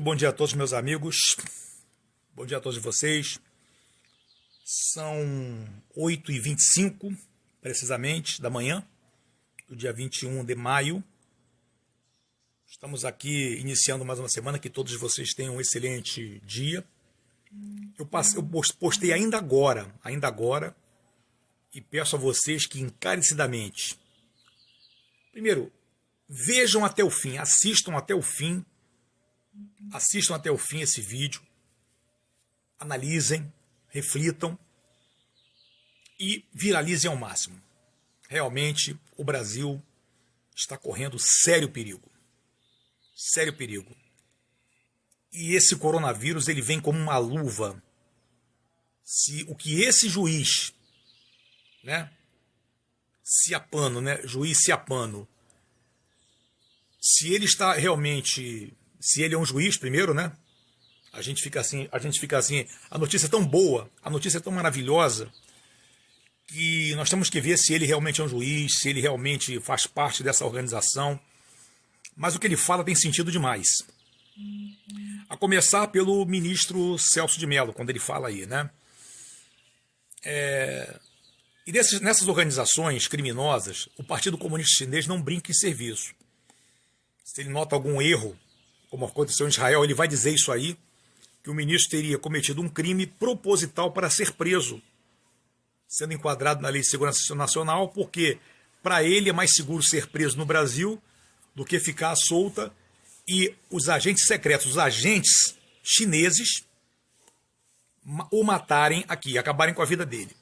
Muito bom dia a todos, meus amigos. Bom dia a todos vocês. São 8h25, precisamente, da manhã, do dia 21 de maio. Estamos aqui iniciando mais uma semana. Que todos vocês tenham um excelente dia. Eu postei ainda agora, e peço a vocês que encarecidamente, primeiro, vejam até o fim, assistam até o fim esse vídeo, analisem, reflitam e viralizem ao máximo. Realmente o Brasil está correndo sério perigo. Sério perigo. E esse coronavírus, ele vem como uma luva. Se o que esse juiz, juiz Ciapano, se ele está realmente, se ele é um juiz primeiro, a gente fica assim, a notícia é tão boa, a notícia é tão maravilhosa, que nós temos que ver se ele realmente é um juiz, se ele realmente faz parte dessa organização. Mas o que ele fala tem sentido demais. A começar pelo ministro Celso de Mello, quando ele fala aí, E nessas organizações criminosas, o Partido Comunista Chinês não brinca em serviço. Se ele nota algum erro, como aconteceu em Israel, ele vai dizer isso aí, que o ministro teria cometido um crime proposital para ser preso, sendo enquadrado na Lei de Segurança Nacional, porque para ele é mais seguro ser preso no Brasil do que ficar solta e os agentes secretos, os agentes chineses, o matarem aqui, acabarem com a vida dele.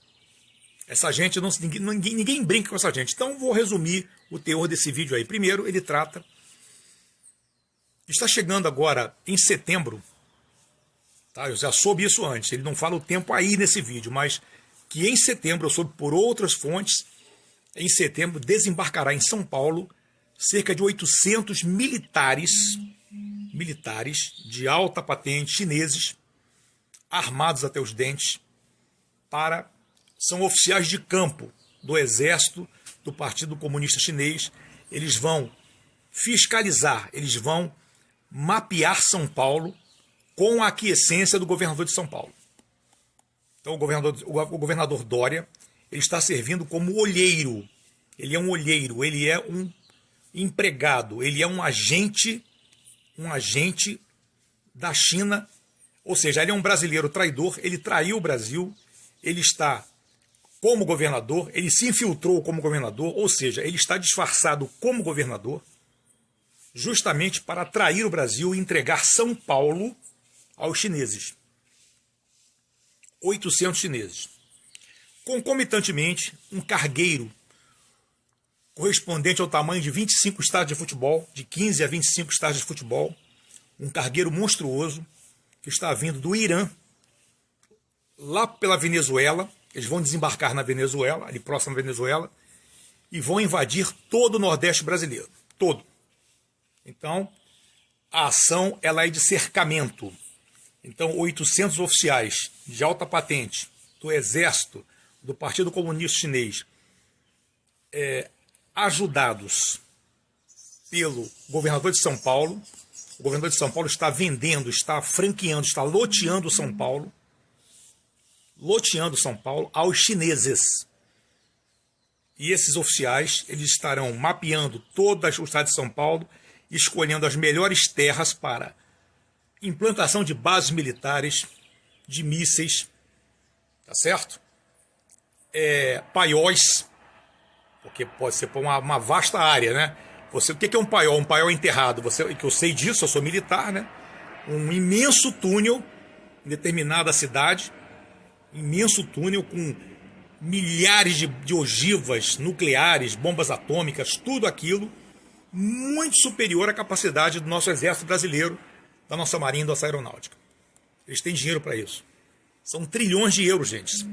Essa gente, ninguém brinca com essa gente. Então vou resumir o teor desse vídeo aí. Primeiro, ele trata, está chegando agora em setembro, eu já soube isso antes, ele não fala o tempo aí nesse vídeo, mas que em setembro, eu soube por outras fontes, em setembro desembarcará em São Paulo cerca de 800 militares de alta patente chineses, armados até os dentes, são oficiais de campo do Exército do Partido Comunista Chinês. Eles vão fiscalizar, eles vão mapear São Paulo com a aquiescência do governador de São Paulo. Então o governador Dória, ele está servindo como olheiro. Ele é um olheiro, ele é um empregado, ele é um agente da China, ou seja, ele é um brasileiro traidor, ele traiu o Brasil, ele está como governador, ele se infiltrou como governador, ou seja, ele está disfarçado como governador, justamente para trair o Brasil e entregar São Paulo aos chineses. 800 chineses. Concomitantemente, um cargueiro correspondente ao tamanho de 25 estádios de futebol, de 15 a 25 estádios de futebol, um cargueiro monstruoso que está vindo do Irã, lá pela Venezuela. Eles vão desembarcar na Venezuela, ali próximo à Venezuela, e vão invadir todo o Nordeste brasileiro, todo. Então, a ação ela é de cercamento. Então, 800 oficiais de alta patente do Exército do Partido Comunista Chinês, ajudados pelo governador de São Paulo. O governador de São Paulo está vendendo, está franqueando, está loteando São Paulo aos chineses. E esses oficiais, eles estarão mapeando todo o estado de São Paulo, escolhendo as melhores terras para implantação de bases militares, de mísseis, tá certo? Paióis, porque pode ser uma vasta área, o que é um paiol? Um paiol enterrado, que eu sei disso, eu sou militar, Um imenso túnel em determinada cidade, imenso túnel com milhares de ogivas nucleares, bombas atômicas, tudo aquilo muito superior à capacidade do nosso exército brasileiro, da nossa marinha e da nossa aeronáutica. Eles têm dinheiro para isso. São trilhões de euros, gente.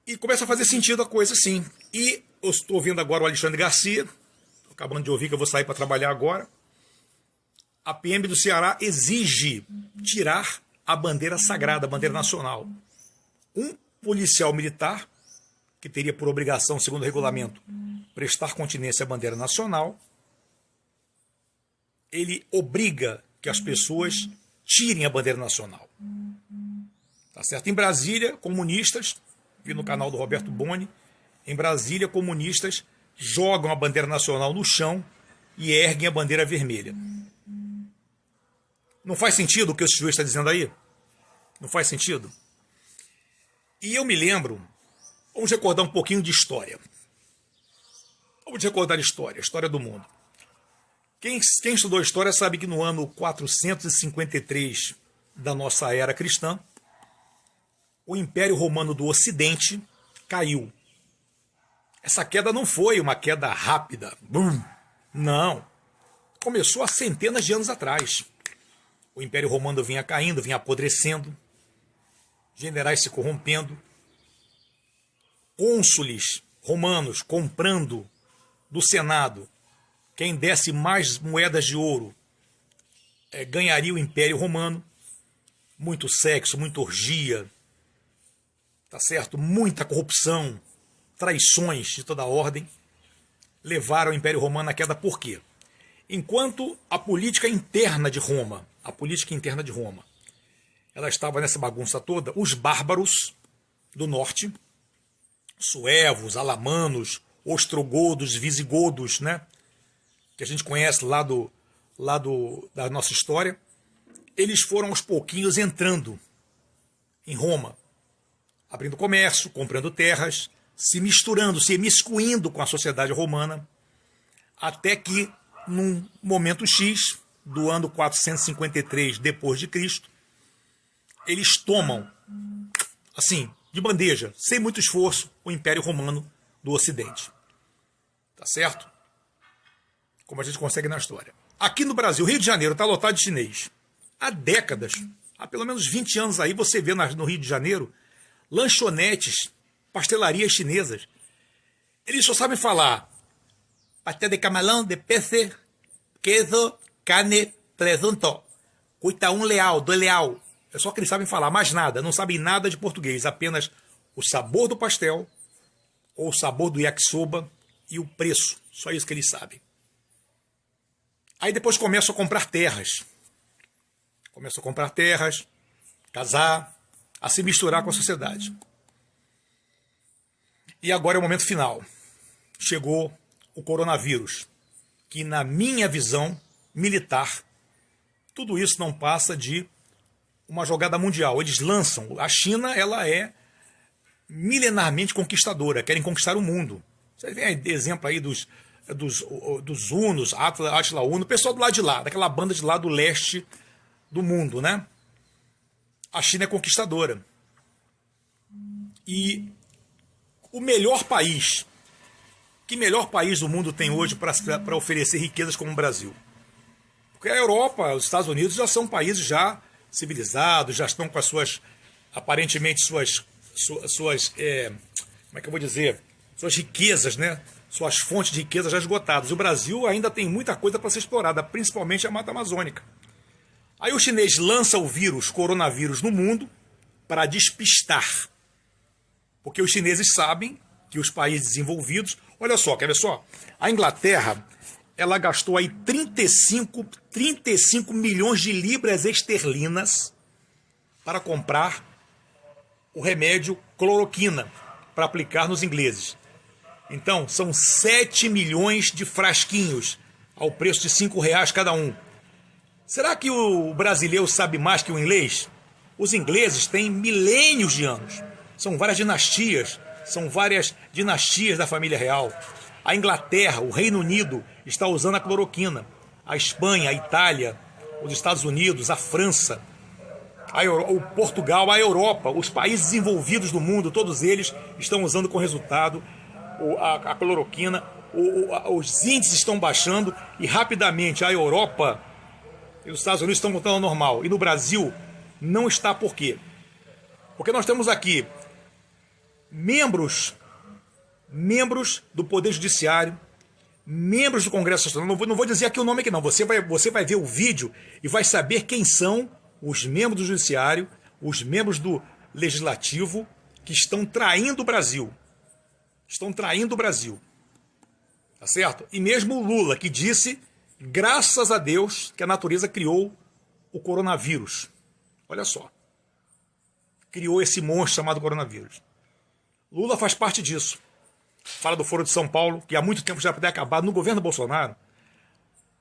E começa a fazer sentido a coisa, sim. E eu estou ouvindo agora o Alexandre Garcia, estou acabando de ouvir que eu vou sair para trabalhar agora. A PM do Ceará exige tirar a bandeira sagrada, a bandeira nacional. Um policial militar, que teria por obrigação, segundo o regulamento, prestar continência à bandeira nacional, ele obriga que as pessoas tirem a bandeira nacional. Tá certo? Em Brasília, comunistas, vi no canal do Roberto Boni, em Brasília, comunistas jogam a bandeira nacional no chão e erguem a bandeira vermelha. Não faz sentido o que o senhor está dizendo aí? Não faz sentido? E eu me lembro, vamos recordar um pouquinho de história. Vamos recordar a história do mundo. Quem estudou história sabe que no ano 453 da nossa era cristã, o Império Romano do Ocidente caiu. Essa queda não foi uma queda rápida. Bum! Não. Começou há centenas de anos atrás. O Império Romano vinha caindo, vinha apodrecendo, generais se corrompendo, cônsules romanos comprando do Senado quem desse mais moedas de ouro ganharia o Império Romano. Muito sexo, muita orgia, tá certo? Muita corrupção, traições de toda a ordem levaram o Império Romano à queda. Por quê? Enquanto a política interna de Roma, ela estava nessa bagunça toda, os bárbaros do norte, suevos, alamanos, ostrogodos, visigodos, né, que a gente conhece lá da nossa história, eles foram aos pouquinhos entrando em Roma, abrindo comércio, comprando terras, se misturando, se emiscuindo com a sociedade romana, até que, num momento X, do ano 453 depois de Cristo, eles tomam, assim, de bandeja, sem muito esforço, o Império Romano do Ocidente. Tá certo? Como a gente consegue na história. Aqui no Brasil, Rio de Janeiro está lotado de chinês. Há décadas, há pelo menos 20 anos aí, você vê no Rio de Janeiro lanchonetes, pastelarias chinesas. Eles só sabem falar pastel de camarão, de peixe, queso, carne, presunto. Cuita um leal, 2 leal. É só que eles sabem falar, mais nada. Não sabem nada de português. Apenas o sabor do pastel, ou o sabor do yakisoba e o preço. Só isso que eles sabem. Aí depois começam a comprar terras. Casar, a se misturar com a sociedade. E agora é o momento final. Chegou o coronavírus, que na minha visão militar, tudo isso não passa de uma jogada mundial. Eles lançam, a China ela é milenarmente conquistadora, querem conquistar o mundo. Você vê exemplo aí dos Hunos, Átila Uno, o pessoal do lado de lá, daquela banda de lá do leste do mundo, né? A China é conquistadora. E o melhor país, que melhor país do mundo tem hoje para oferecer riquezas como o Brasil? Porque a Europa, os Estados Unidos já são países já civilizados, já estão com as suas, aparentemente, suas como é que eu vou dizer? Suas riquezas, né? Suas fontes de riqueza já esgotadas. O Brasil ainda tem muita coisa para ser explorada, principalmente a Mata Amazônica. Aí o chinês lança o vírus, coronavírus, no mundo para despistar. Porque os chineses sabem que os países desenvolvidos... Olha só, quer ver só? A Inglaterra, ela gastou aí 35 milhões de libras esterlinas para comprar o remédio cloroquina para aplicar nos ingleses. Então, são 7 milhões de frasquinhos ao preço de R$5 cada um. Será que o brasileiro sabe mais que o inglês? Os ingleses têm milênios de anos. São várias dinastias da família real. A Inglaterra, o Reino Unido, está usando a cloroquina. A Espanha, a Itália, os Estados Unidos, a França, o Portugal, a Europa, os países desenvolvidos do mundo, todos eles estão usando com resultado a cloroquina. Os índices estão baixando e rapidamente a Europa e os Estados Unidos estão voltando ao normal. E no Brasil não está. Por quê? Porque nós temos aqui membros do Poder Judiciário, membros do Congresso Nacional. Não vou dizer aqui o nome aqui não. Você vai ver o vídeo e vai saber quem são os membros do Judiciário, os membros do Legislativo que estão traindo o Brasil. Tá certo? E mesmo o Lula, que disse Graças a Deus que a natureza criou o coronavírus. Olha só. Criou esse monstro chamado coronavírus. Lula faz parte disso. Fala do Foro de São Paulo, que há muito tempo já poderia acabar. No governo Bolsonaro,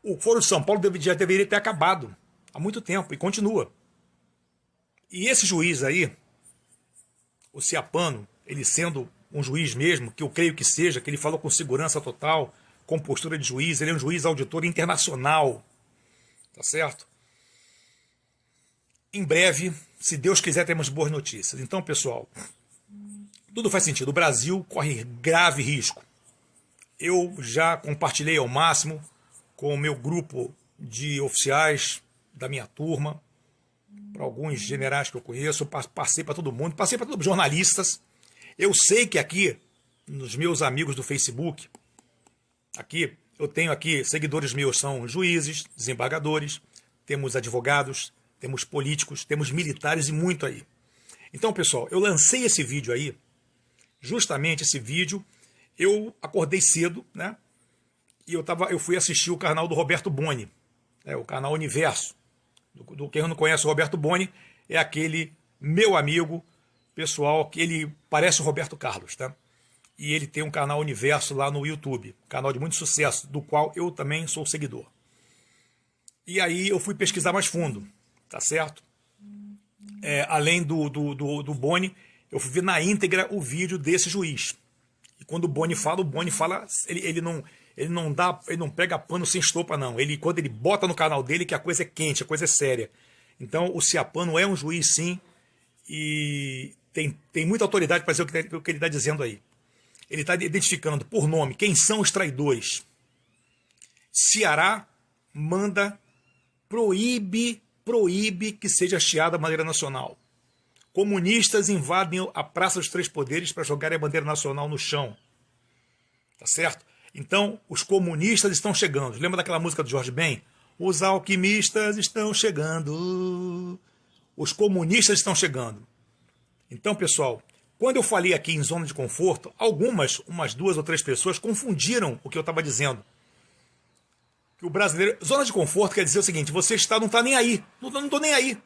o Foro de São Paulo já deveria ter acabado há muito tempo e continua. E esse juiz aí, o Ciapano, ele sendo um juiz mesmo, que eu creio que seja, que ele falou com segurança total, com postura de juiz, ele é um juiz auditor internacional, tá certo? Em breve, se Deus quiser, temos boas notícias. Então, pessoal, tudo faz sentido. O Brasil corre grave risco. Eu já compartilhei ao máximo com o meu grupo de oficiais da minha turma, para alguns generais que eu conheço, passei para todo mundo, passei para todos os jornalistas. Eu sei que aqui, nos meus amigos do Facebook, aqui eu tenho aqui seguidores meus, são juízes, desembargadores, temos advogados, temos políticos, temos militares e muito aí. Então, pessoal, eu lancei esse vídeo aí, justamente esse vídeo, eu acordei cedo, né? E eu fui assistir o canal do Roberto Boni, né, o canal Universo. Quem não conhece o Roberto Boni, é aquele meu amigo pessoal que ele parece o Roberto Carlos, tá? E ele tem um canal Universo lá no YouTube, um canal de muito sucesso, do qual eu também sou seguidor. E aí eu fui pesquisar mais fundo, tá certo? Além do Boni, eu fui ver na íntegra o vídeo desse juiz. E quando o Boni fala, ele não pega pano sem estopa, não. Quando ele bota no canal dele que a coisa é quente, a coisa é séria. Então o Ciapano é um juiz, sim, e tem muita autoridade para dizer o que ele está dizendo aí. Ele está identificando por nome quem são os traidores. Ceará proíbe que seja hasteada a bandeira nacional. Comunistas invadem a Praça dos Três Poderes para jogarem a bandeira nacional no chão. Tá certo? Então, os comunistas estão chegando. Lembra daquela música do Jorge Ben? Os alquimistas estão chegando. Os comunistas estão chegando. Então, pessoal, quando eu falei aqui em zona de conforto, umas 2 ou 3 pessoas confundiram o que eu estava dizendo. Que o brasileiro... Zona de conforto quer dizer o seguinte, você não está nem aí. Não estou nem aí.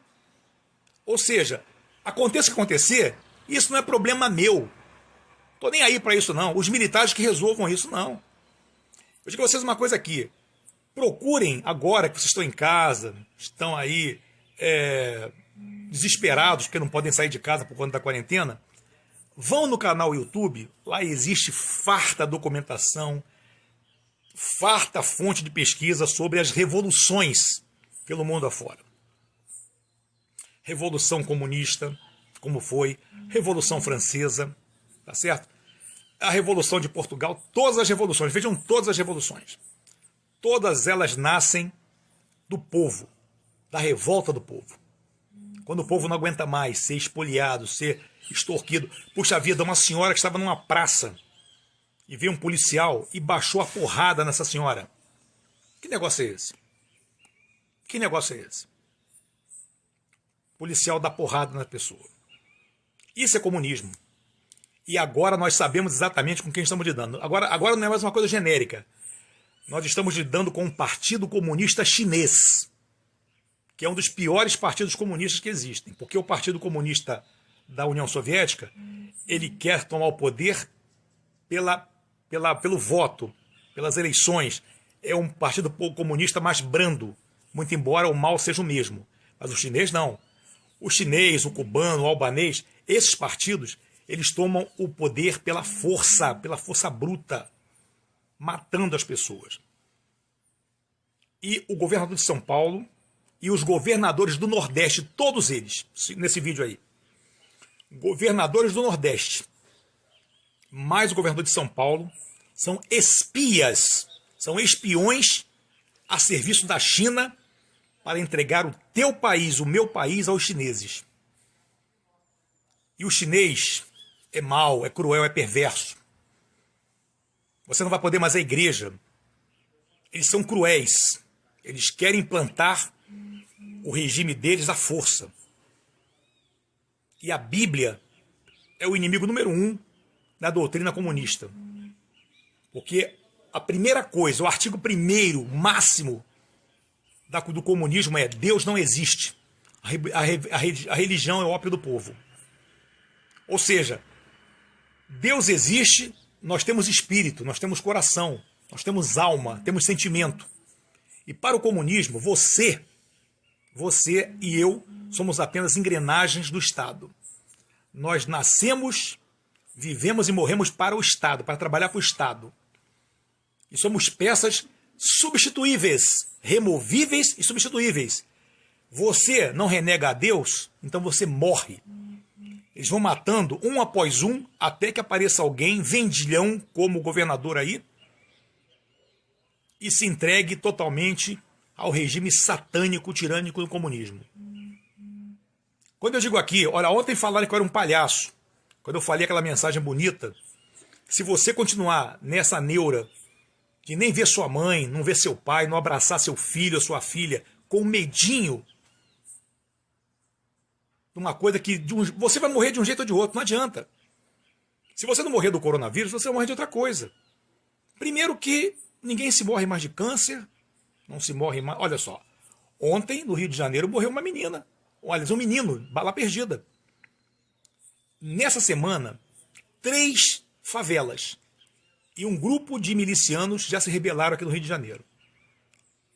Ou seja, aconteça o que acontecer, isso não é problema meu. Estou nem aí para isso, não. Os militares que resolvam isso, não. Eu digo a vocês uma coisa aqui. Procurem, agora que vocês estão em casa, estão aí desesperados porque não podem sair de casa por conta da quarentena, vão no canal YouTube, lá existe farta documentação, farta fonte de pesquisa sobre as revoluções pelo mundo afora. Revolução comunista, como foi, Revolução Francesa, tá certo? A Revolução de Portugal, todas as revoluções, vejam todas as revoluções. Todas elas nascem do povo, da revolta do povo. Quando o povo não aguenta mais ser espoliado, ser extorquido. Puxa vida, uma senhora que estava numa praça e veio um policial e baixou a porrada nessa senhora. Que negócio é esse? Que negócio é esse? O policial dá porrada na pessoa. Isso é comunismo. E agora nós sabemos exatamente com quem estamos lidando. Agora não é mais uma coisa genérica. Nós estamos lidando com um partido comunista chinês, que é um dos piores partidos comunistas que existem. Porque o Partido Comunista da União Soviética, ele quer tomar o poder pelo voto, pelas eleições. É um partido comunista mais brando, muito embora o mal seja o mesmo. Mas o chinês não. O chinês, o cubano, o albanês, esses partidos, eles tomam o poder pela força bruta, matando as pessoas. E o governador de São Paulo e os governadores do Nordeste, todos eles, nesse vídeo aí, governadores do Nordeste, mais o governador de São Paulo, são espias, são espiões a serviço da China para entregar o teu país, o meu país, aos chineses. E o chinês é mau, é cruel, é perverso. Você não vai poder mais à igreja. Eles são cruéis. Eles querem implantar o regime deles à força. E a Bíblia é o inimigo número 1 da doutrina comunista. Porque a primeira coisa, o artigo 1º, máximo do comunismo é: Deus não existe. A religião é o ópio do povo. Ou seja, Deus existe, nós temos espírito, nós temos coração, nós temos alma, temos sentimento. E para o comunismo, você e eu somos apenas engrenagens do Estado. Nós nascemos, vivemos e morremos para o Estado, para trabalhar para o Estado. E somos peças substituíveis, removíveis e substituíveis. Você não renega a Deus, então você morre. Eles vão matando um após um, até que apareça alguém vendilhão, como o governador aí, e se entregue totalmente ao regime satânico, tirânico do comunismo. Quando eu digo aqui, olha, ontem falaram que eu era um palhaço, quando eu falei aquela mensagem bonita, se você continuar nessa neura de nem ver sua mãe, não ver seu pai, não abraçar seu filho ou sua filha, com medinho de uma coisa que você vai morrer de um jeito ou de outro, não adianta. Se você não morrer do coronavírus, você vai morrer de outra coisa. Primeiro que ninguém se morre mais de câncer, não se morre mais. Olha só, ontem no Rio de Janeiro morreu uma menina, olha, um menino, bala perdida. Nessa semana, 3 favelas e um grupo de milicianos já se rebelaram aqui no Rio de Janeiro.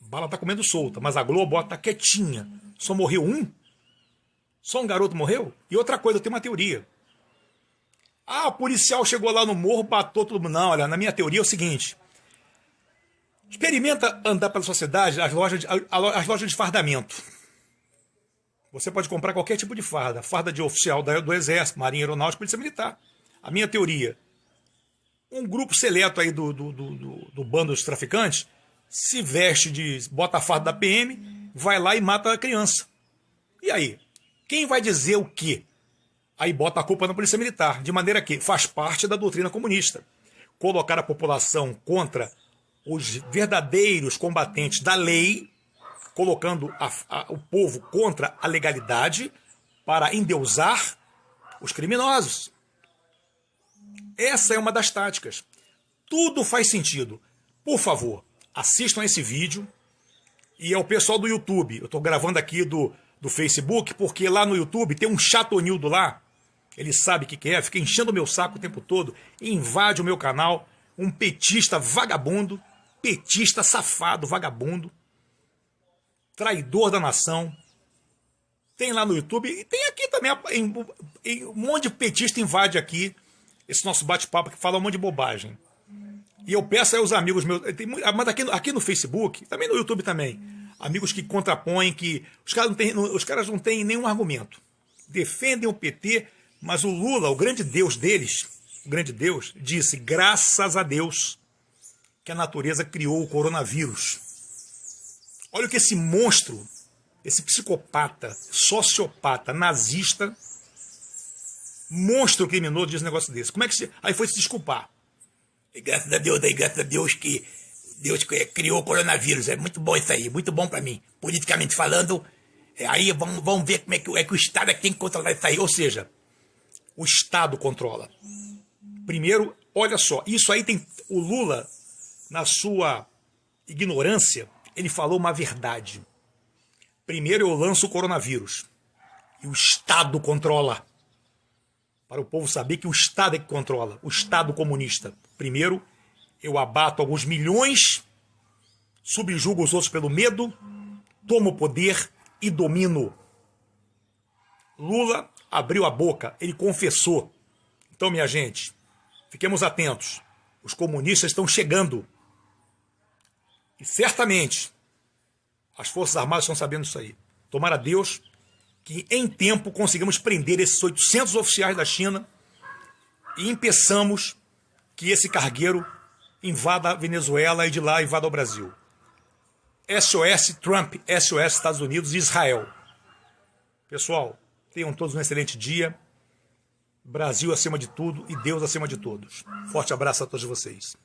A bala está comendo solta, mas a Globo está quietinha. Só morreu um? Só um garoto morreu? E outra coisa, eu tenho uma teoria. Ah, o policial chegou lá no morro, matou todo mundo. Não, olha, na minha teoria é o seguinte. Experimenta andar pela sua cidade, as lojas de fardamento. Você pode comprar qualquer tipo de farda. Farda de oficial do Exército, Marinha Aeronáutica, Polícia Militar. A minha teoria. Um grupo seleto aí do bando dos traficantes se veste bota a farda da PM, vai lá e mata a criança. E aí? Quem vai dizer o quê? Aí bota a culpa na Polícia Militar, de maneira que faz parte da doutrina comunista. Colocar a população contra os verdadeiros combatentes da lei, colocando o povo contra a legalidade para endeusar os criminosos. Essa é uma das táticas. Tudo faz sentido. Por favor, assistam esse vídeo. E é o pessoal do YouTube. Eu estou gravando aqui do Facebook, porque lá no YouTube tem um chatonildo lá. Ele sabe o que é, fica enchendo o meu saco o tempo todo, invade o meu canal. Um petista vagabundo, petista safado, vagabundo, traidor da nação. Tem lá no YouTube e tem aqui também. Um monte de petista invade aqui esse nosso bate-papo que fala um monte de bobagem. E eu peço aí aos amigos meus, mas aqui no Facebook, também no YouTube também, amigos que contrapõem, que os caras não têm nenhum argumento. Defendem o PT, mas o Lula, o grande Deus deles, o grande Deus, disse, graças a Deus, que a natureza criou o coronavírus. Olha o que esse monstro, esse psicopata, sociopata, nazista, monstro criminoso diz um negócio desse. Como é que aí foi se desculpar? E graças a Deus que Deus criou o coronavírus. É muito bom isso aí, muito bom para mim. Politicamente falando, aí vamos ver como é que o Estado é que tem que controlar isso aí. Ou seja, o Estado controla. Primeiro, olha só, isso aí tem o Lula, na sua ignorância, ele falou uma verdade. Primeiro eu lanço o coronavírus e o Estado controla. Para o povo saber que o Estado é que controla, o Estado comunista. Primeiro, eu abato alguns milhões, subjugo os outros pelo medo, tomo o poder e domino. Lula abriu a boca, ele confessou. Então, minha gente, fiquemos atentos. Os comunistas estão chegando. E certamente as Forças Armadas estão sabendo isso aí. Tomara a Deus que em tempo consigamos prender esses 800 oficiais da China e impeçamos que esse cargueiro invada a Venezuela e de lá invada o Brasil. SOS Trump, SOS Estados Unidos e Israel. Pessoal, tenham todos um excelente dia. Brasil acima de tudo e Deus acima de todos. Forte abraço a todos vocês.